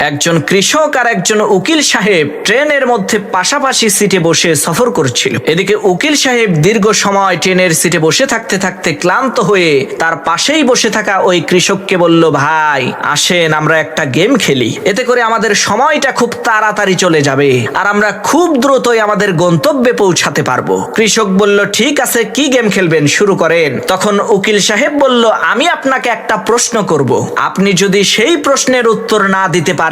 একজন কৃষক আর একজন উকিল সাহেব ট্রেনের মধ্যে পাশাপাশি সিটে বসে সফর করছিল। এদিকে উকিল সাহেব দীর্ঘ সময় ট্রেনের সিটে বসে থাকতে থাকতে ক্লান্ত হয়ে তার পাশেই বসে থাকা ওই কৃষককে বলল, ভাই আসেন আমরা একটা গেম খেলি, এতে করে আমাদের সময়টা খুব তাড়াতাড়ি চলে যাবে আর আমরা খুব দ্রুতই আমাদের গন্তব্যে পৌঁছাতে পারবো। কৃষক বলল, ঠিক আছে, কি গেম খেলবেন, শুরু করেন। তখন উকিল সাহেব বলল, আমি আপনাকে একটা প্রশ্ন করব, আপনি যদি সেই প্রশ্নের উত্তর না দিতে পারেন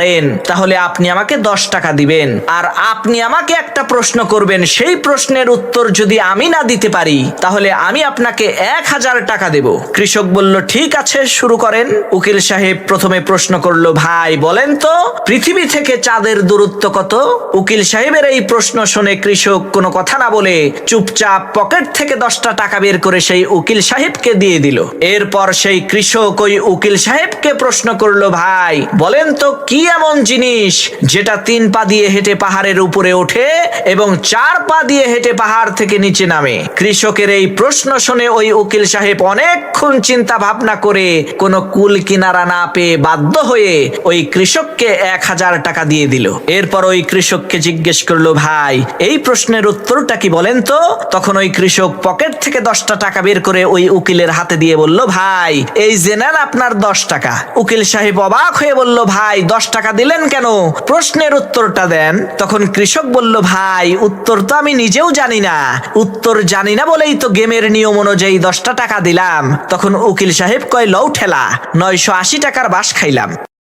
তাহলে আপনি আমাকে 10 টাকা দিবেন, আর আপনি আমাকে একটা প্রশ্ন করবেন, সেই প্রশ্নের উত্তর যদি আমি না দিতে পারি তাহলে আমি আপনাকে 1000 টাকা দেব। কৃষক বলল, ঠিক আছে, শুরু করেন। উকিল সাহেব প্রথমে প্রশ্ন করলো, ভাই বলেন তো পৃথিবী থেকে চাঁদের দূরত্ব কত? উকিল সাহেবের এই প্রশ্ন শুনে কৃষক কোনো কথা না বলে চুপচাপ পকেট থেকে 10টা টাকা বের করে সেই উকিল সাহেবকে দিয়ে দিল। এরপর সেই কৃষক ওই উকিল সাহেবকে প্রশ্ন করলো, ভাই বলেন তো কি এমন জিনিস যেটা 3 পা দিয়ে হেঁটে পাহাড়ের উপরে ওঠে এবং 4 পা দিয়ে হেঁটে পাহাড় থেকে নিচে নামে? কৃষকের এই প্রশ্ন শুনে ওই উকিল সাহেব অনেকক্ষণ চিন্তা ভাবনা করে কোনো কুল কিনারা না পেয়ে বাধ্য হয়ে ওই কৃষককে 1000 টাকা দিয়ে দিল। এরপর ওই কৃষককে জিজ্ঞেস করলো, ভাই এই প্রশ্নের উত্তরটা কি বলেন তো? তখন ওই কৃষক পকেট থেকে 10টা টাকা বের করে ওই উকিলের হাতে দিয়ে বলল, ভাই এই যে নেন আপনার 10 টাকা। উকিল সাহেব অবাক হয়ে বলল, ভাই 10 টাকা দিলেন কেন? প্রশ্নের উত্তরটা দেন। তখন কৃষক বলল, ভাই উত্তর তো আমি নিজেও জানি না, উত্তর জানি না বলেই তো গেমের নিয়ম অনুযায়ী 10টা টাকা দিলাম। তখন উকিল সাহেব কয়, লও ঠেলা, 980 টাকার বাস খাইলাম।